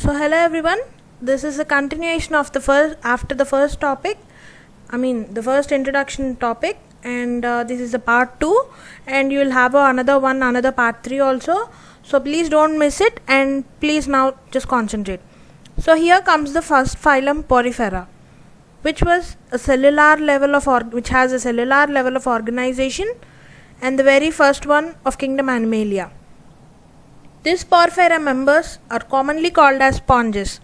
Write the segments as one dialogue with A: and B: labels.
A: So hello everyone, this is a continuation of the first topic, the first introduction topic, and this is the part 2, and you will have another part 3 also. So please don't miss it, and please now just concentrate. So here comes the first phylum, Porifera, which has a cellular level of organization, and the very first one of kingdom Animalia. These Porifera members are commonly called as sponges,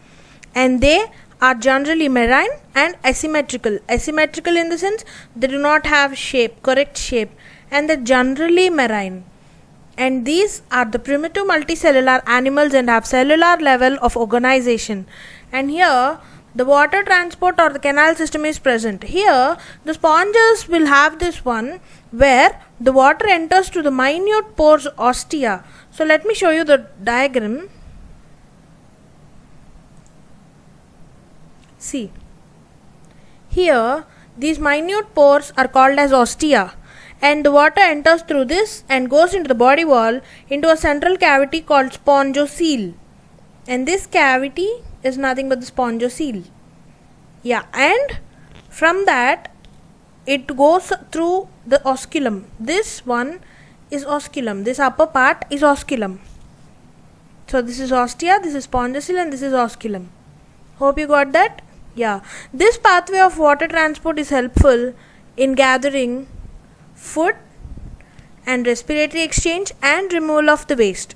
A: and they are generally marine and asymmetrical. Asymmetrical in the sense they do not have correct shape, and they're generally marine. And these are the primitive multicellular animals and have cellular level of organization. And here the water transport or the canal system is present. Here the sponges will have this one where the water enters to the minute pores ostia. So let me show you the diagram. See, here these minute pores are called as ostia, and the water enters through this and goes into the body wall into a central cavity called spongocele, and this cavity is nothing but the spongocele. And from that it goes through the osculum. This one is osculum. This upper part is osculum. So this is ostia, this is spongocele, and this is osculum. Hope you got that. This pathway of water transport is helpful in gathering food and respiratory exchange and removal of the waste.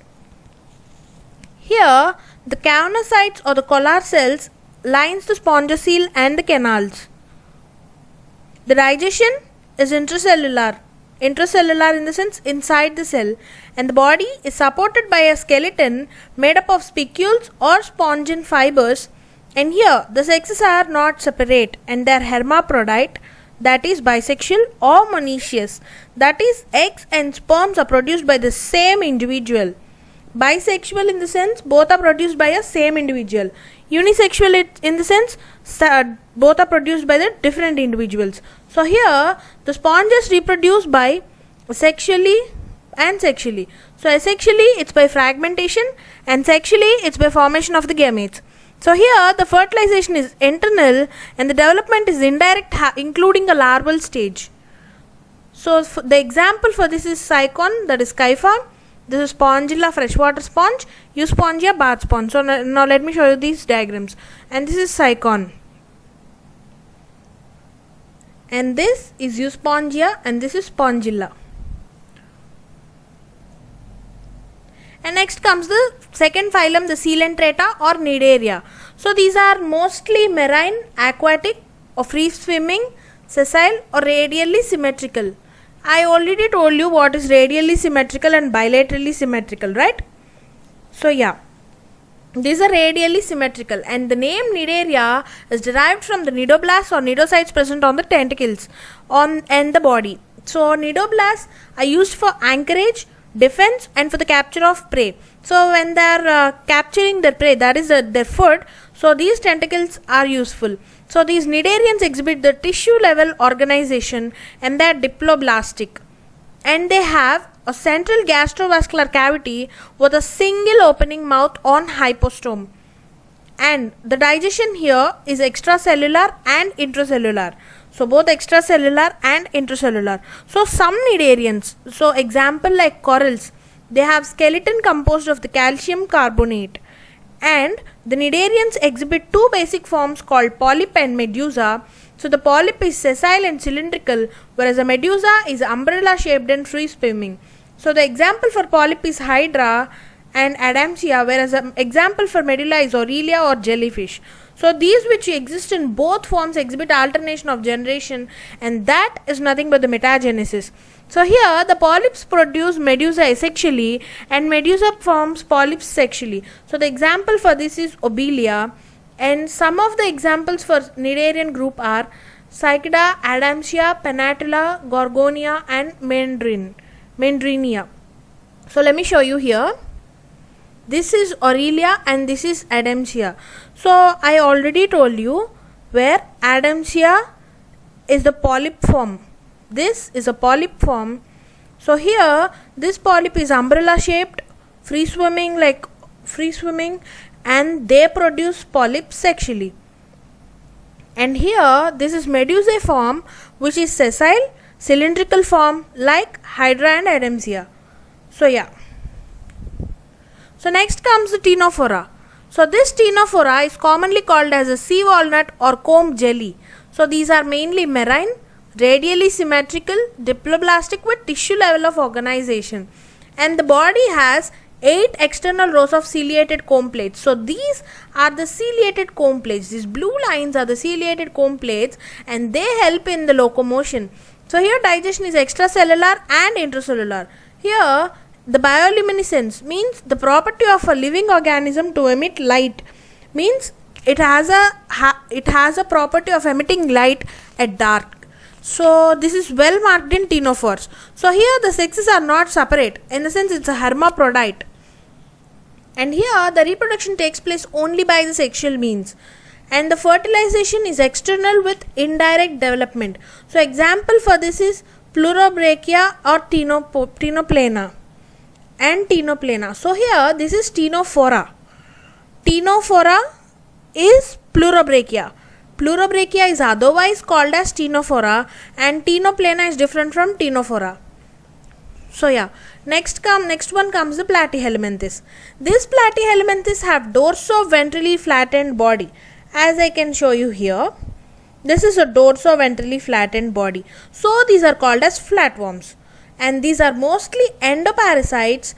A: Here the cavanocytes or the collar cells lines the spongocele and the canals. The digestion is intracellular in the sense inside the cell, and the body is supported by a skeleton made up of spicules or spongin fibers. And here the sexes are not separate, and they are hermaphrodite, that is bisexual, or monoecious, that is eggs and sperms are produced by the same individual. Bisexual in the sense both are produced by a same individual. Unisexual in the sense both are produced by the different individuals. So here the sponges reproduce by sexually and sexually. So asexually it's by fragmentation, and sexually it's by formation of the gametes. So here the fertilization is internal and the development is indirect, including a larval stage. So the example for this is Cycon, that is Scypha. This is Spongilla, freshwater sponge. Euspongia, bath sponge. So now let me show you these diagrams. And this is Cycon. And this is Euspongia, and this is Spongilla. And next comes the second phylum, the Coelenterata or Cnidaria. So these are mostly marine, aquatic, or free swimming, sessile, or radially symmetrical. I already told you what is radially symmetrical and bilaterally symmetrical, right? So these are radially symmetrical, and the name Cnidaria is derived from the cnidoblasts or cnidocytes present on the tentacles and the body. So cnidoblasts are used for anchorage, defense, and for the capture of prey. So when they are capturing their prey, that is their food, so these tentacles are useful. So these cnidarians exhibit the tissue level organization, and they are diploblastic, and they have a central gastrovascular cavity with a single opening mouth on hypostome. And the digestion here is extracellular and intracellular. So both extracellular and intracellular. So some cnidarians, so example like corals, they have skeleton composed of the calcium carbonate. And the cnidarians exhibit two basic forms called polyp and medusa. So the polyp is sessile and cylindrical, whereas the medusa is umbrella shaped and free swimming. So the example for polyp is hydra and adamsia, whereas the example for medulla is aurelia or jellyfish. So these which exist in both forms exhibit alternation of generation, and that is nothing but the metagenesis. So here the polyps produce medusa asexually, and medusa forms polyps sexually. So the example for this is obelia, and some of the examples for cnidarian group are Cycada, Adamsia, Penatella, Gorgonia, and Mendrinia. So let me show you here. This is Aurelia and this is Adamsia. So I already told you where Adamsia is the polyp form. This is a polyp form. So here this polyp is umbrella shaped, free swimming and they produce polyps sexually. And here this is medusae form, which is sessile, cylindrical form like Hydra and Adamsia. So yeah. So next comes the Ctenophora. So this Ctenophora is commonly called as a sea walnut or comb jelly. So these are mainly marine, radially symmetrical, diploblastic with tissue level of organization. And the body has 8 external rows of ciliated comb plates. So these are the ciliated comb plates. These blue lines are the ciliated comb plates, and they help in the locomotion. So here digestion is extracellular and intracellular. Here the bioluminescence means the property of a living organism to emit light, means it has a property of emitting light at dark. So this is well marked in ctenophores. So here the sexes are not separate, in the sense it's a hermaphrodite. And here the reproduction takes place only by the sexual means, and the fertilization is external with indirect development. So example for this is pleurobrachia or ctenoplana and ctenoplana. So here this is ctenophora. Ctenophora is pleurobrachia. Pleurobrachia is otherwise called as ctenophora, and ctenoplana is different from ctenophora. So yeah, next one comes the platyhelminthes. These platyhelminthes have dorso-ventrally flattened body, as I can show you here. This is a dorso-ventrally flattened body. So these are called as flatworms, and these are mostly endoparasites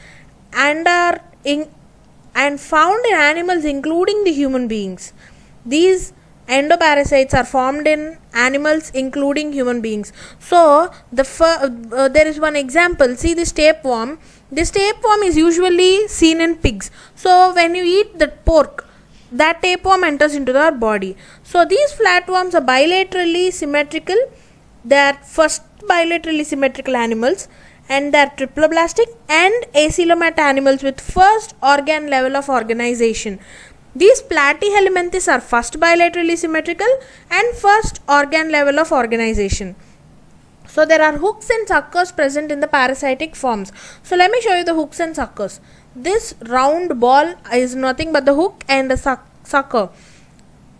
A: and found in animals including the human beings. These endoparasites are formed in animals including human beings. So there is one example. See this tapeworm. This tapeworm is usually seen in pigs. So when you eat the pork, that tapeworm enters into our body. So these flatworms are bilaterally symmetrical. They are first bilaterally symmetrical animals, and they are triploblastic and acoelomate animals with first organ level of organization. These platyhelminthes are first bilaterally symmetrical and first organ level of organization. So there are hooks and suckers present in the parasitic forms. So let me show you the hooks and suckers. This round ball is nothing but the hook and the sucker,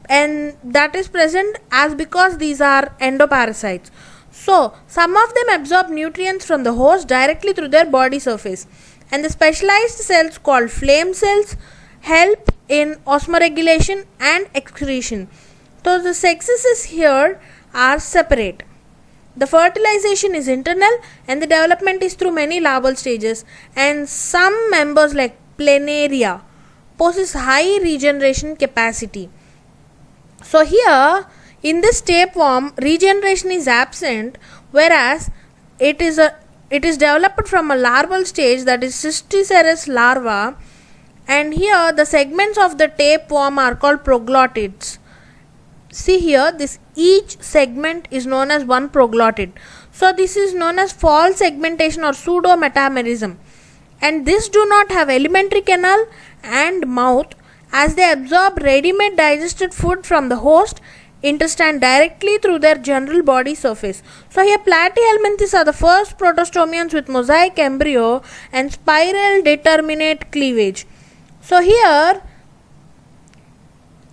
A: and that is present as because these are endoparasites. So some of them absorb nutrients from the host directly through their body surface, and the specialized cells called flame cells help in osmoregulation and excretion. So the sexes here are separate. The fertilization is internal, and the development is through many larval stages, and some members like planaria possess high regeneration capacity. So here in this tapeworm, regeneration is absent, whereas it is developed from a larval stage, that is Cysticerus larva, and here the segments of the tapeworm are called proglottids. See here, each segment is known as one proglottid. So this is known as false segmentation or pseudo metamerism, and this do not have alimentary canal and mouth, as they absorb ready-made digested food from the host intestine directly through their general body surface. So here platyhelminthes are the first protostomians with mosaic embryo and spiral determinate cleavage. So here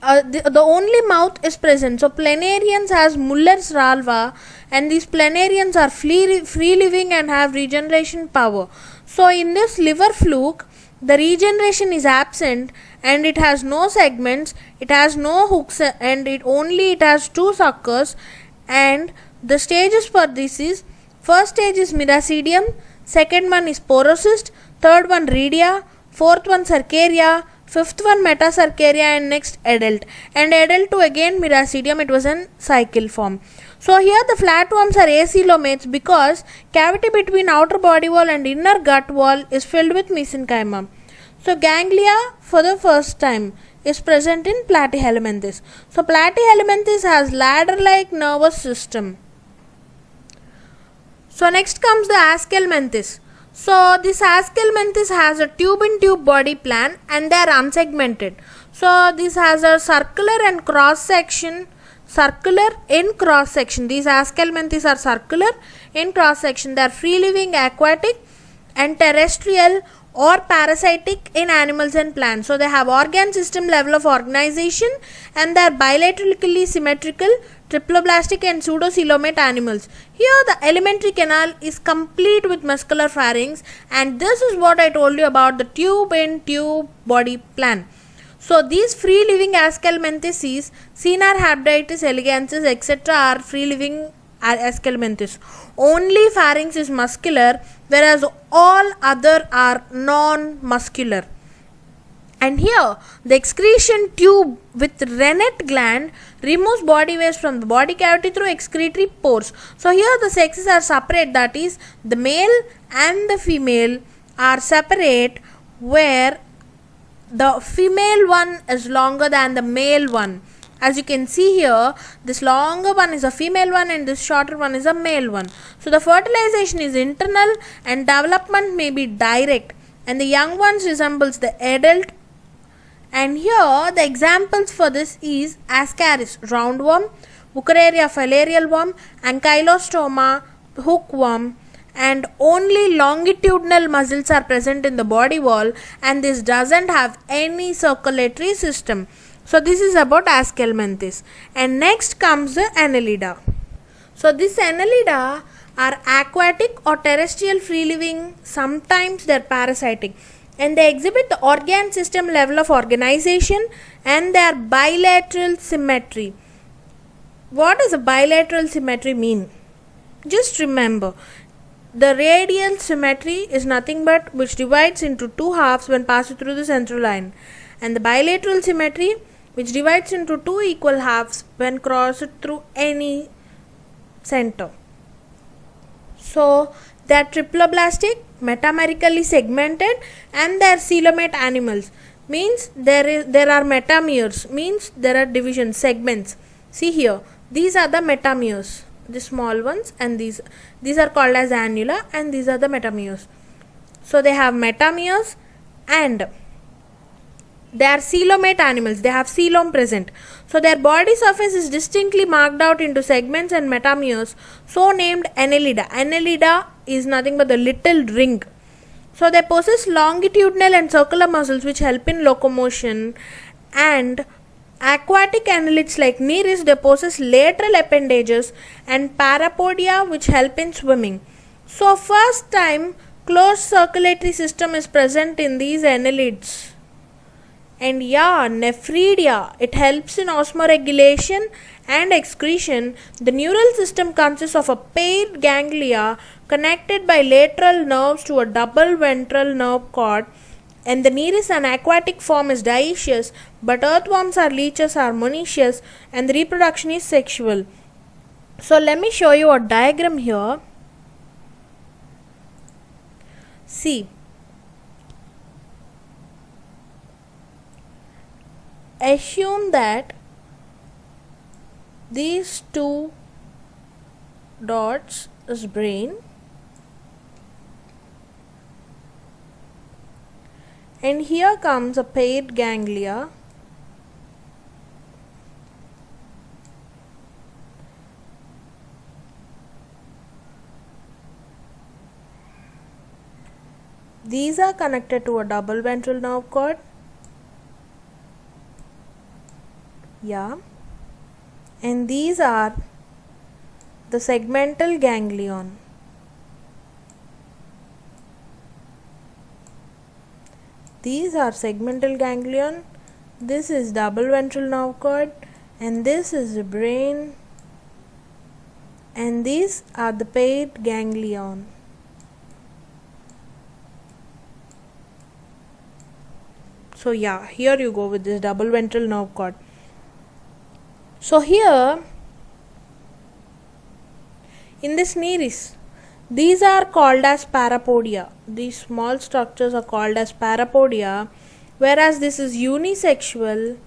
A: the only mouth is present. So planarians has Muller's larva, and these planarians are free living and have regeneration power. So in this liver fluke, the regeneration is absent, and it has no segments, it has no hooks, and it has 2 suckers. And the stages for this is, first stage is miracidium, second one is porocyst, third one rhedia, fourth one cercaria, fifth one metacercaria, and next adult. And adult to again miracidium, it was in cycle form. So here the flatworms are acoelomates because cavity between outer body wall and inner gut wall is filled with mesenchyma. So ganglia for the first time is present in platyhelminthes. So platyhelminthes has ladder-like nervous system. So next comes the Aschelminthes. So this Aschelminthes has a tube-in-tube body plan, and they are unsegmented. So this has a circular in cross section. These Aschelminthes are circular in cross section. They are free living, aquatic, and terrestrial or parasitic in animals and plants. So they have organ system level of organization and they are bilaterally symmetrical, triploblastic and pseudocoelomate animals. Here the alimentary canal is complete with muscular pharynx, and this is what I told you about the tube in tube body plan. So these free living Ascalmenthes, Cinar Habditis elegansis, etc. are free living Ascalmenthes. Only pharynx is muscular, whereas all other are non-muscular. And here the excretion tube with rennet gland removes body waste from the body cavity through excretory pores. So here the sexes are separate, that is the male and the female are separate, where the female one is longer than the male one. As you can see here, this longer one is a female one and this shorter one is a male one. So the fertilization is internal and development may be direct, and the young ones resembles the adult. And here the examples for this is Ascaris, roundworm, Wuchereria filarial worm, Ankylostoma, hookworm, and only longitudinal muscles are present in the body wall, and this doesn't have any circulatory system. So this is about Ascalmenthes. And next comes the Annelida. So this Annelida are aquatic or terrestrial free living, sometimes they are parasitic, and they exhibit the organ system level of organization and they are bilateral symmetry. What does a bilateral symmetry mean? Just remember, the radial symmetry is nothing but which divides into two halves when passed through the central line, and the bilateral symmetry which divides into two equal halves when crossed through any center. So they are triploblastic, metamerically segmented, and they are coelomate animals. Means there are metameres, means there are division segments. See here, these are the metameres, the small ones, and these are called as annula, and these are the metameres. So they have metameres and they are coelomate animals, they have coelom present. So their body surface is distinctly marked out into segments and metameres, so named Annelida. Annelida is nothing but the little ring. So they possess longitudinal and circular muscles which help in locomotion, and aquatic annelids like Nereis, they possess lateral appendages and parapodia which help in swimming. So first time closed circulatory system is present in these annelids. And yeah, nephridia, it helps in osmoregulation and excretion. The neural system consists of a paired ganglia connected by lateral nerves to a double ventral nerve cord. And the Nereis, an aquatic form, is dioecious, but earthworms or leeches are monoecious, and the reproduction is sexual. So let me show you a diagram here. See, assume that these two dots is brain, and here comes a paired ganglia, these are connected to a double ventral nerve cord. Yeah, and these are the segmental ganglion. These are segmental ganglion, this is double ventral nerve cord, and this is the brain, and these are the paired ganglion. So yeah, here you go with this double ventral nerve cord. So here in this Nereis, these are called as parapodia. These small structures are called as parapodia, whereas this is unisexual.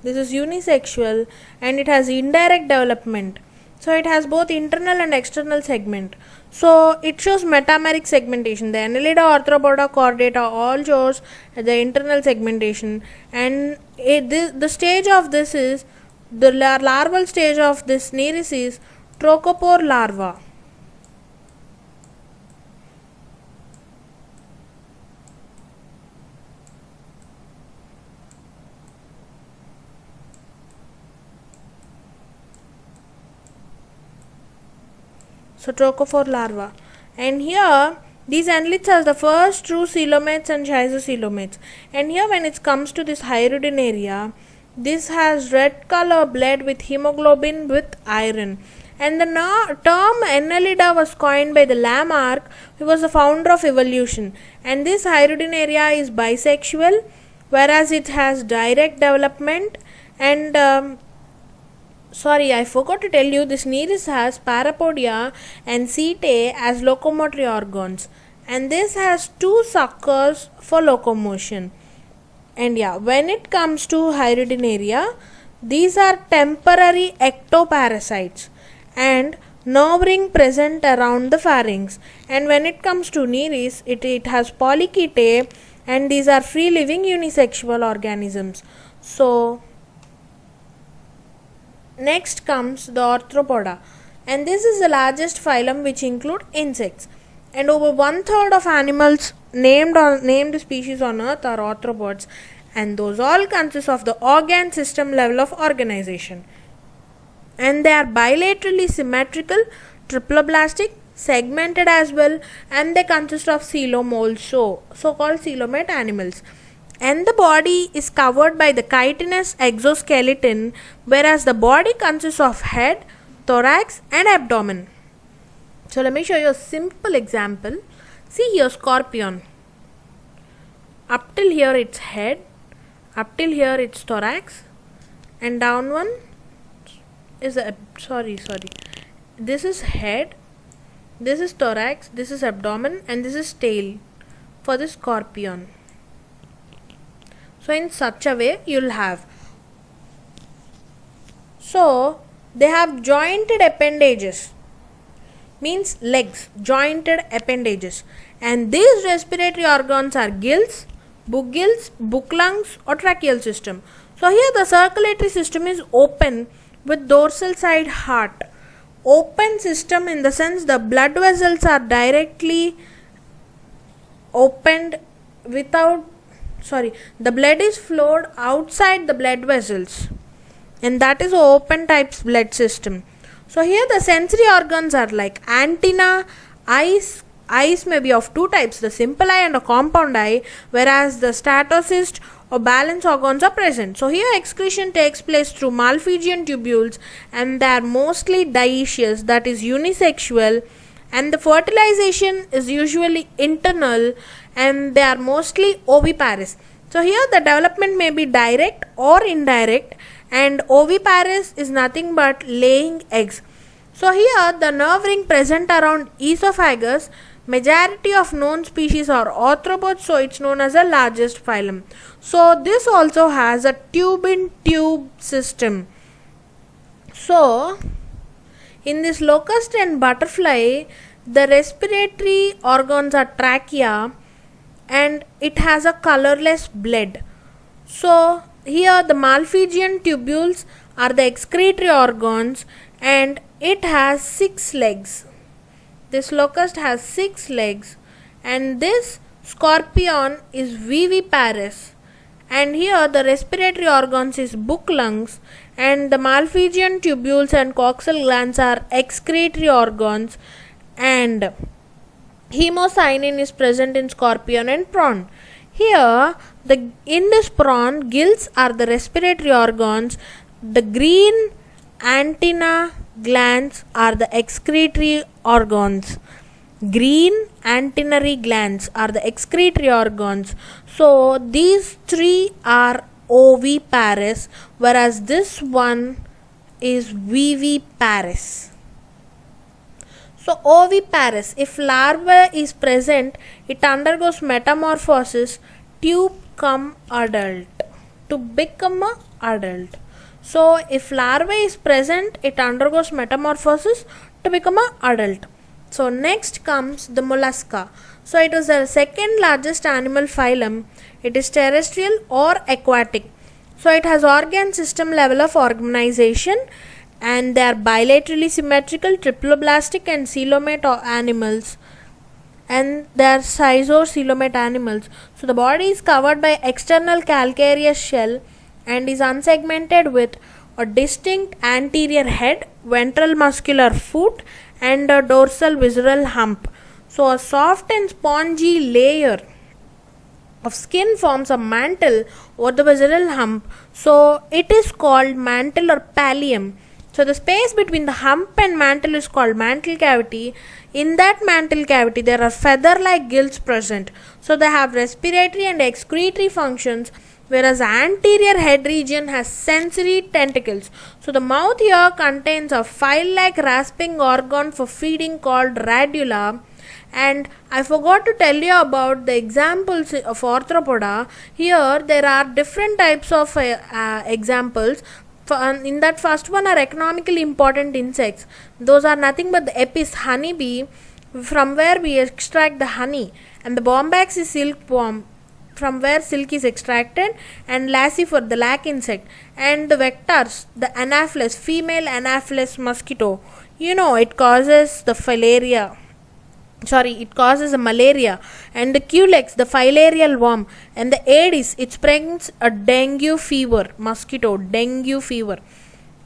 A: This is unisexual and it has indirect development. So it has both internal and external segment. So it shows metameric segmentation. The Annelida, Arthropoda, Chordata all shows the internal segmentation, and the stage of this is the larval stage of this Nereis is trochopore larva. So trophophore larva. And here these annelids are the first true coelomates and schizocoelomates. And here when it comes to this hyaridinaria, this has red color blood with hemoglobin with iron. And the term Annelida was coined by the Lamarck, who was the founder of evolution. And this hyaridinaria is bisexual, whereas it has direct development. And sorry, I forgot to tell you, this Nereis has parapodia and setae as locomotory organs. And this has two suckers for locomotion. And yeah, when it comes to hyaridinaria, these are temporary ectoparasites and nerve ring present around the pharynx. And when it comes to Nereis, it has polychaetae, and these are free living unisexual organisms. So next comes the arthropoda, and this is the largest phylum which include insects. And over 1/3 of animals named species on earth are arthropods, and those all consist of the organ system level of organization. And they are bilaterally symmetrical, triploblastic, segmented as well, and they consist of coelom also, so-called coelomate animals. And the body is covered by the chitinous exoskeleton, whereas the body consists of head, thorax and abdomen. So let me show you a simple example. See here, scorpion. Up till here its head, up till here its thorax, and down one is this is head, this is thorax, this is abdomen, and this is tail for the scorpion. So in such a way you'll have. So they have jointed appendages, means legs, jointed appendages, and these respiratory organs are gills, book lungs or tracheal system. So here the circulatory system is open with dorsal side heart. Open system in the sense the blood vessels are directly opened the blood is flowed outside the blood vessels, and that is open types blood system. So here the sensory organs are like antenna, eyes. Eyes may be of two types, the simple eye and a compound eye, whereas the statocyst or balance organs are present. So here excretion takes place through Malpighian tubules, and they are mostly dioecious, that is unisexual, and the fertilization is usually internal, and they are mostly oviparous. So here the development may be direct or indirect, and oviparous is nothing but laying eggs. So here the nerve ring present around esophagus. Majority of known species are arthropods, so it's known as the largest phylum. So this also has a tube-in-tube system. So in this locust and butterfly, the respiratory organs are trachea, and it has a colorless blood. So here the Malpighian tubules are the excretory organs, and it has 6 legs. This locust has 6 legs, and this scorpion is viviparous, and here the respiratory organs is book lungs, and the Malpighian tubules and coxal glands are excretory organs, and hemocyanin is present in scorpion and prawn. Here in this prawn, gills are the respiratory organs, the green antenna glands are the excretory organs. Green antennary glands are the excretory organs. So these 3 are oviparous, whereas this one is viviparous. So oviparous, if larva is present, it undergoes metamorphosis to become adult. So if larva is present, it undergoes metamorphosis to become an adult. So next comes the mollusca. So it is the second largest animal phylum. It is terrestrial or aquatic. So it has organ system level of organization, and they are bilaterally symmetrical, triploblastic and coelomate animals, and they are schizocoelomate animals. So the body is covered by external calcareous shell and is unsegmented with a distinct anterior head, ventral muscular foot, and a dorsal visceral hump. So a soft and spongy layer of skin forms a mantle over the visceral hump. So it is called mantle or pallium. So the space between the hump and mantle is called mantle cavity. In that mantle cavity there are feather-like gills present. So they have respiratory and excretory functions, whereas the anterior head region has sensory tentacles. So the mouth here contains a file-like rasping organ for feeding called radula. And I forgot to tell you about the examples of arthropoda. Here there are different types of examples. In that first one are economically important insects. Those are nothing but the apis honeybee, from where we extract the honey, and the bombax is silkworm, from where silk is extracted, and laccifer, the lac insect, and the vectors, the anaphylis, female anaphylis mosquito. It causes the it causes a malaria. And the culex, the filarial worm, and the aedes, it brings a dengue fever, mosquito, dengue fever.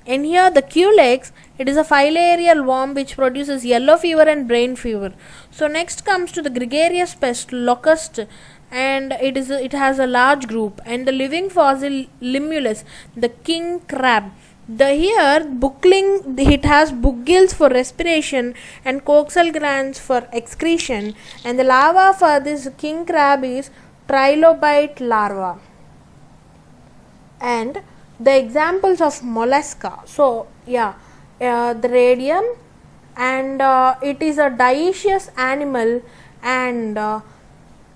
A: And here the culex, it is a filarial worm which produces yellow fever and brain fever. So next comes to the gregarious pest, locust, and it has a large group. And the living fossil, limulus, the king crab. It has book gills for respiration and coxal glands for excretion, and the larva for this king crab is trilobite larva. And the examples of mollusca. So the radium, and it is a dioecious animal, and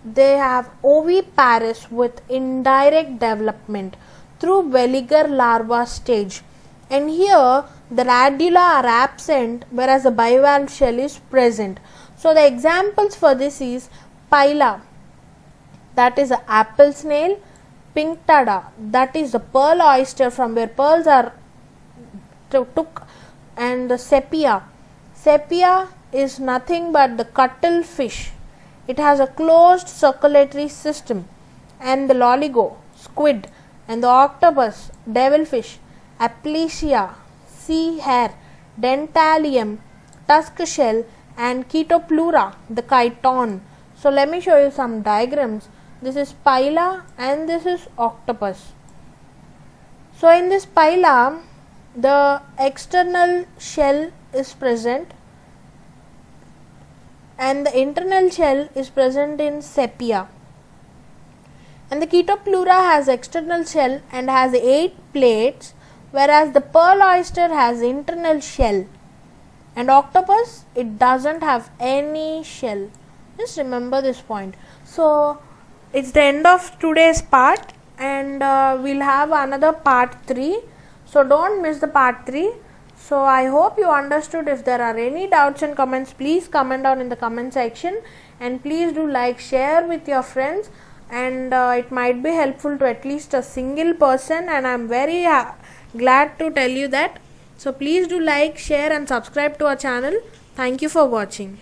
A: they have oviparous with indirect development through veliger larva stage. And here the radula are absent, whereas the bivalve shell is present. So the examples for this is pila, that is the apple snail, pinctada, that is the pearl oyster from where pearls are took, and the sepia. Sepia is nothing but the cuttlefish. It has a closed circulatory system. And the loligo, squid, and the octopus, devilfish, aplysia, sea hare, dentalium, tusk shell, and Chaetopleura, the chiton. So let me show you some diagrams. This is pila and this is octopus. So in this pila, the external shell is present and the internal shell is present in sepia. And the Chaetopleura has external shell and has 8 plates, whereas the pearl oyster has internal shell, and octopus, it doesn't have any shell. Just remember this point. So it's the end of today's part, and we'll have another part 3. So don't miss the part 3. So I hope you understood. If there are any doubts and comments, please comment down in the comment section, and please do like, share with your friends, and it might be helpful to at least a single person, and I'm very glad to tell you that. So please do like, share, and subscribe to our channel. Thank you for watching.